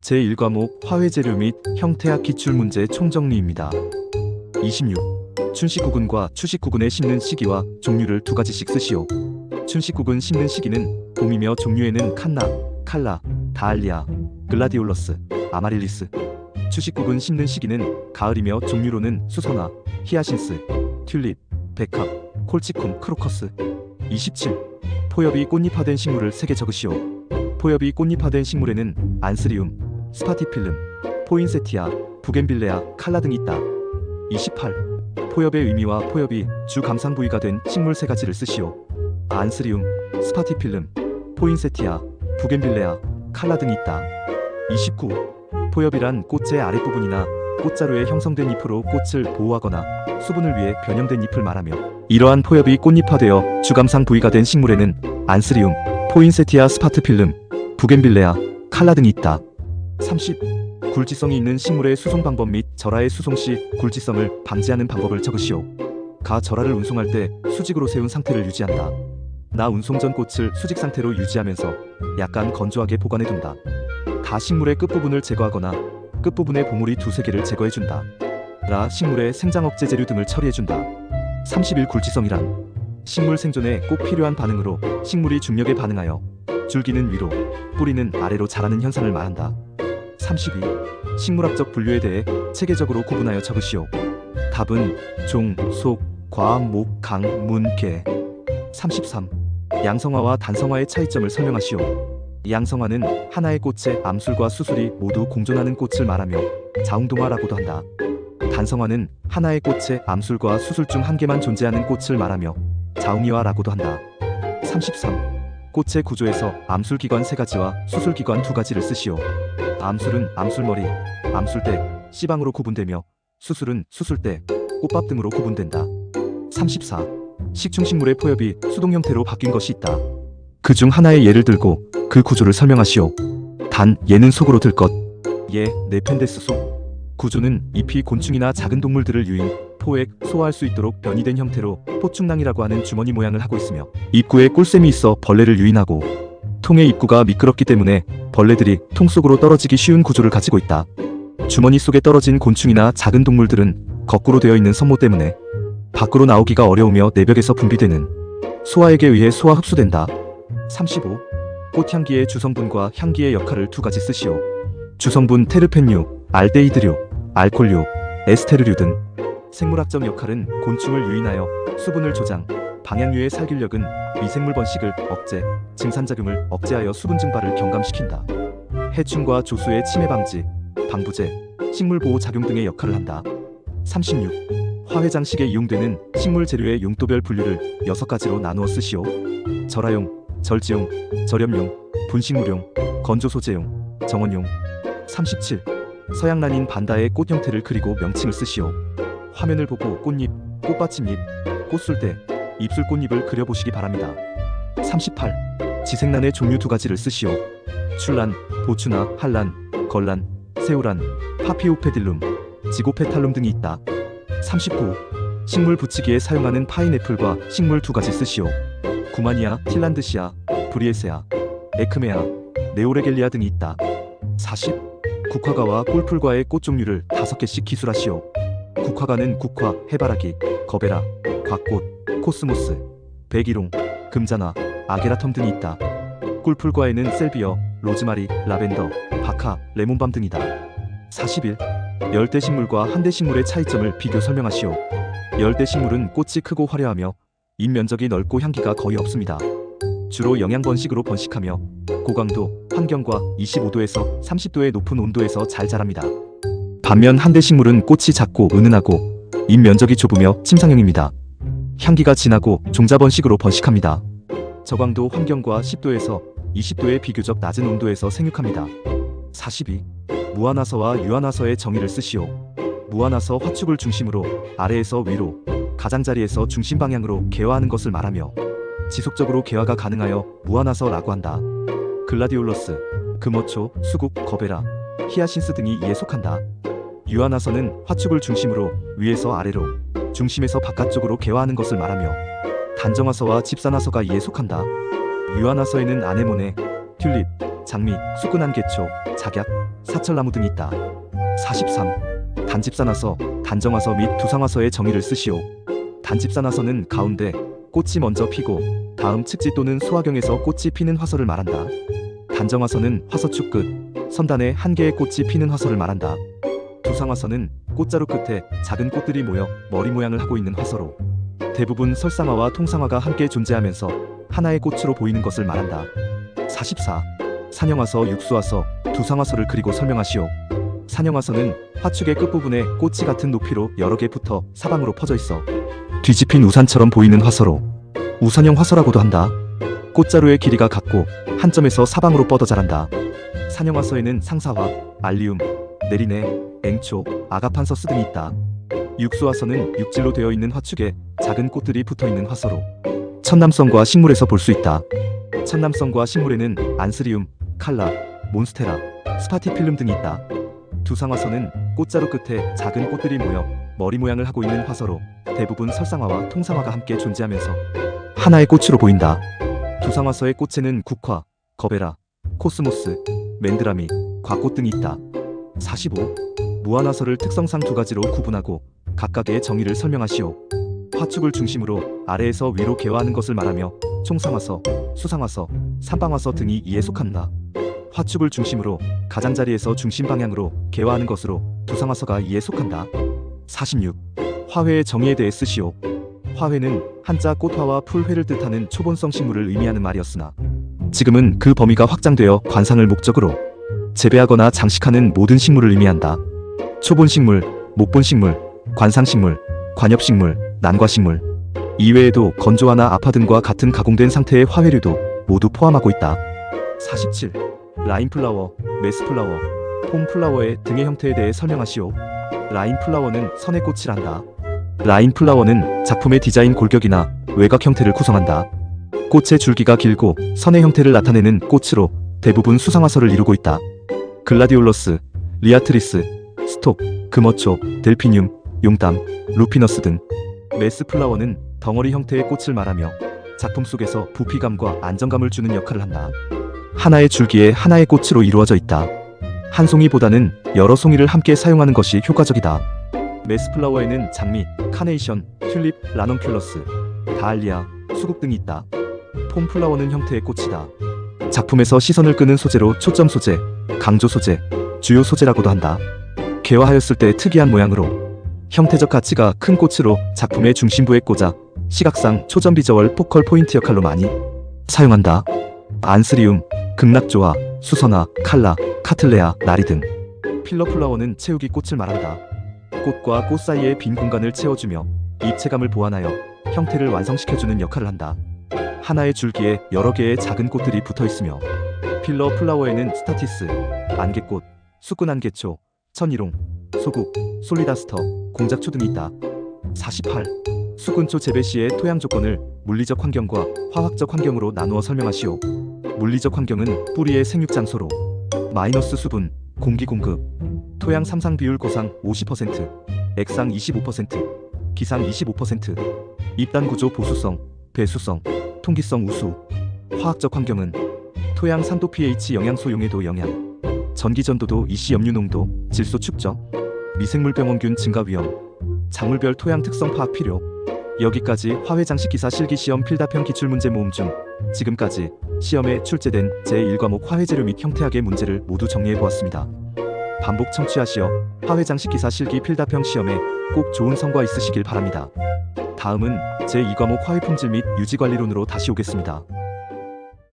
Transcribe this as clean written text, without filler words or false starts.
제1과목 화훼재료 및 형태학 기출문제 총정리입니다. 26. 춘식구근과 추식구근의 심는 시기와 종류를 두 가지씩 쓰시오. 춘식구근 심는 시기는 봄이며 종류에는 칸나, 칼라, 다알리아, 글라디올러스, 아마릴리스. 추식구근 심는 시기는 가을이며 종류로는 수선화, 히아신스, 튤립, 백합, 콜치쿰, 크로커스. 27. 포엽이 꽃잎화된 식물을 3개 적으시오. 포엽이 꽃잎화된 식물에는 안스리움, 스파티필름, 포인세티아, 부겐빌레아, 칼라 등이 있다. 28. 포엽의 의미와 포엽이 주 감상 부위가 된 식물 3가지를 쓰시오. 안스리움, 스파티필름, 포인세티아, 부겐빌레아, 칼라 등이 있다. 29. 포엽이란 꽃의 아랫부분이나 꽃자루에 형성된 잎으로 꽃을 보호하거나 수분을 위해 변형된 잎을 말하며, 이러한 포엽이 꽃잎화되어 주감상 부위가 된 식물에는 안스리움, 포인세티아, 스파티필름, 부겐빌레아, 칼라 등이 있다. 30. 굴지성이 있는 식물의 수송 방법 및 절하의 수송 시 굴지성을 방지하는 방법을 적으시오. 가 절하를 운송할 때 수직으로 세운 상태를 유지한다. 나 운송 전 꽃을 수직 상태로 유지하면서 약간 건조하게 보관해둔다. 다 식물의 끝부분을 제거하거나 끝부분의 보물이 2-3개를 제거해준다. 라 식물의 생장 억제 재료 등을 처리해준다. 31. 굴지성이란 식물 생존에 꼭 필요한 반응으로 식물이 중력에 반응하여 줄기는 위로, 뿌리는 아래로 자라는 현상을 말한다. 32. 식물학적 분류에 대해 체계적으로 구분하여 적으시오. 답은 종, 속, 과, 목, 강, 문, 개. 33. 양성화와 단성화의 차이점을 설명하시오. 양성화는 하나의 꽃의 암술과 수술이 모두 공존하는 꽃을 말하며 자웅동화라고도 한다. 단성화는 하나의 꽃의 암술과 수술 중 한 개만 존재하는 꽃을 말하며 자웅이화라고도 한다. 33. 꽃의 구조에서 암술기관 3가지와 수술기관 2가지를 쓰시오. 암술은 암술머리, 암술대, 씨방으로 구분되며 수술은 수술대, 꽃밥 등으로 구분된다. 34. 식충식물의 포엽이 수동 형태로 바뀐 것이 있다. 그 중 하나의 예를 들고 그 구조를 설명하시오. 단, 예는 속으로 들 것. 예, 네펜데스 속. 구조는 잎이 곤충이나 작은 동물들을 유인, 포획, 소화할 수 있도록 변이된 형태로 포충낭이라고 하는 주머니 모양을 하고 있으며, 입구에 꿀샘이 있어 벌레를 유인하고, 통의 입구가 미끄럽기 때문에 벌레들이 통 속으로 떨어지기 쉬운 구조를 가지고 있다. 주머니 속에 떨어진 곤충이나 작은 동물들은 거꾸로 되어 있는 선모 때문에 밖으로 나오기가 어려우며 내벽에서 분비되는 소화액에 의해 소화 흡수된다. 35. 꽃향기의 주성분과 향기의 역할을 2가지 쓰시오. 주성분 테르펜류, 알데히드류, 알코올류, 에스테르류 등. 생물학적 역할은 곤충을 유인하여 수분을 조장, 방향류의 살균력은 미생물 번식을 억제, 증산작용을 억제하여 수분 증발을 경감시킨다. 해충과 조수의 침해 방지, 방부제, 식물 보호 작용 등의 역할을 한다. 36. 화훼장식에 이용되는 식물 재료의 용도별 분류를 6가지로 나누어 쓰시오. 절하용, 절지용, 절염용, 분식물용, 건조소재용, 정원용. 37. 서양란인 반다의 꽃 형태를 그리고 명칭을 쓰시오. 화면을 보고 꽃잎, 꽃받침잎, 꽃술대, 입술꽃잎을 그려보시기 바랍니다. 38. 지생란의 종류 2가지를 쓰시오. 출란, 보추나 한란, 걸란, 새우란, 파피오페딜룸, 지고페탈룸 등이 있다. 39. 식물 붙이기에 사용하는 파인애플과 식물 2가지 쓰시오. 구마니아, 틸란드시아, 브리에세아, 에크메아, 네오레겔리아 등이 있다. 40. 국화가와 꿀풀과의 꽃 종류를 5개씩 기술하시오. 국화가는 국화, 해바라기, 거베라, 곽꽃, 코스모스, 백일홍, 금잔화, 아게라텀 등이 있다. 꿀풀과에는 셀비어, 로즈마리, 라벤더, 바카, 레몬밤 등이다. 41. 열대식물과 한대식물의 차이점을 비교 설명하시오. 열대식물은 꽃이 크고 화려하며 잎 면적이 넓고 향기가 거의 없습니다. 주로 영양번식으로 번식하며 고강도, 환경과 25도에서 30도의 높은 온도에서 잘 자랍니다. 반면 한대식물은 꽃이 작고 은은하고 잎 면적이 좁으며 침상형입니다. 향기가 진하고 종자번식으로 번식합니다. 저강도 환경과 10도에서 20도의 비교적 낮은 온도에서 생육합니다. 42. 무한화서와 유한화서의 정의를 쓰시오. 무한화서 화축을 중심으로 아래에서 위로, 가장자리에서 중심 방향으로 개화하는 것을 말하며 지속적으로 개화가 가능하여 무한화서라고 한다. 글라디올러스, 금어초, 수국, 거베라, 히아신스 등이 이에 속한다. 유한화서는 화축을 중심으로 위에서 아래로, 중심에서 바깥쪽으로 개화하는 것을 말하며 단정화서와 집산화서가 이에 속한다. 유한화서에는 아네모네, 튤립, 장미, 수끈한 개초, 작약, 사철나무 등이 있다. 43. 단집사나서, 단정화서 및 두상화서의 정의를 쓰시오. 단집사나서는 가운데 꽃이 먼저 피고 다음 측지 또는 수화경에서 꽃이 피는 화서를 말한다. 단정화서는 화서축 끝, 선단에 한 개의 꽃이 피는 화서를 말한다. 두상화서는 꽃자루 끝에 작은 꽃들이 모여 머리 모양을 하고 있는 화서로 대부분 설상화와 통상화가 함께 존재하면서 하나의 꽃으로 보이는 것을 말한다. 44. 산형화서, 육수화서, 두상화서를 그리고 설명하시오. 산형화서는 화축의 끝부분에 꽃이 같은 높이로 여러 개 붙어 사방으로 퍼져 있어 뒤집힌 우산처럼 보이는 화서로 우산형 화서라고도 한다. 꽃자루의 길이가 같고 한 점에서 사방으로 뻗어 자란다. 산형화서에는 상사화, 알리움, 내리네, 앵초, 아가판서스 등이 있다. 육수화서는 육질로 되어 있는 화축에 작은 꽃들이 붙어 있는 화서로 천남성과 식물에서 볼 수 있다. 천남성과 식물에는 안스리움, 칼라, 몬스테라, 스파티필름 등이 있다. 두상화서는 꽃자루 끝에 작은 꽃들이 모여 머리 모양을 하고 있는 화서로 대부분 설상화와 통상화가 함께 존재하면서 하나의 꽃으로 보인다. 두상화서의 꽃에는 국화, 거베라, 코스모스, 맨드라미, 과꽃 등이 있다. 45. 무한화서를 특성상 두 가지로 구분하고 각각의 정의를 설명하시오. 화축을 중심으로 아래에서 위로 개화하는 것을 말하며 총상화서, 수상화서, 삼방화서 등이 이에 속한다. 화축을 중심으로 가장자리에서 중심 방향으로 개화하는 것으로 두상화서가 이에 속한다. 46. 화훼의 정의에 대해 쓰시오. 화훼는 한자 꽃화와 풀회를 뜻하는 초본성 식물을 의미하는 말이었으나 지금은 그 범위가 확장되어 관상을 목적으로 재배하거나 장식하는 모든 식물을 의미한다. 초본식물, 목본식물, 관상식물, 관엽식물, 난과식물 이외에도 건조화나 아파 등과 같은 가공된 상태의 화훼류도 모두 포함하고 있다. 47. 라인플라워, 메스플라워, 폼플라워의 등의 형태에 대해 설명하시오. 라인플라워는 선의 꽃이란다. 라인플라워는 작품의 디자인 골격이나 외곽 형태를 구성한다. 꽃의 줄기가 길고 선의 형태를 나타내는 꽃으로 대부분 수상화서를 이루고 있다. 글라디올러스, 리아트리스, 스톡, 금어초, 델피늄, 용담, 루피너스 등. 메스플라워는 덩어리 형태의 꽃을 말하며 작품 속에서 부피감과 안정감을 주는 역할을 한다. 하나의 줄기에 하나의 꽃으로 이루어져 있다. 한 송이보다는 여러 송이를 함께 사용하는 것이 효과적이다. 메스플라워에는 장미, 카네이션, 튤립, 라넌큘러스, 다알리아, 수국 등이 있다. 폼플라워는 형태의 꽃이다. 작품에서 시선을 끄는 소재로 초점 소재, 강조 소재, 주요 소재라고도 한다. 개화하였을 때 특이한 모양으로 형태적 가치가 큰 꽃으로 작품의 중심부에 꽂아 시각상 초점 비저월 포컬 포인트 역할로 많이 사용한다. 안스리움, 극락조화, 수선화, 칼라, 카틀레아, 나리 등. 필러플라워는 채우기 꽃을 말한다. 꽃과 꽃 사이의 빈 공간을 채워주며 입체감을 보완하여 형태를 완성시켜주는 역할을 한다. 하나의 줄기에 여러 개의 작은 꽃들이 붙어있으며 필러플라워에는 스타티스, 안개꽃, 수끈안개초, 천일홍, 소국, 솔리다스터, 공작초 등이 있다. 48. 수근초 재배 시의 토양 조건을 물리적 환경과 화학적 환경으로 나누어 설명하시오. 물리적 환경은 뿌리의 생육 장소로 마이너스 수분, 공기 공급, 토양 삼상 비율 고상 50%, 액상 25%, 기상 25%, 잎단 구조 보수성, 배수성, 통기성 우수. 화학적 환경은 토양 산도 pH 영양소 용해도 영양, 전기 전도도 이시 염류 농도, 질소 축적, 미생물 병원균 증가 위험, 작물별 토양 특성 파악 필요. 여기까지 화훼 장식 기사 실기 시험 필답형 기출문제 모음 중 지금까지 시험에 출제된 제1과목 화훼 재료 및 형태학의 문제를 모두 정리해 보았습니다. 반복 청취하시어 화훼 장식 기사 실기 필답형 시험에 꼭 좋은 성과 있으시길 바랍니다. 다음은 제2과목 화훼 품질 및 유지 관리론으로 다시 오겠습니다.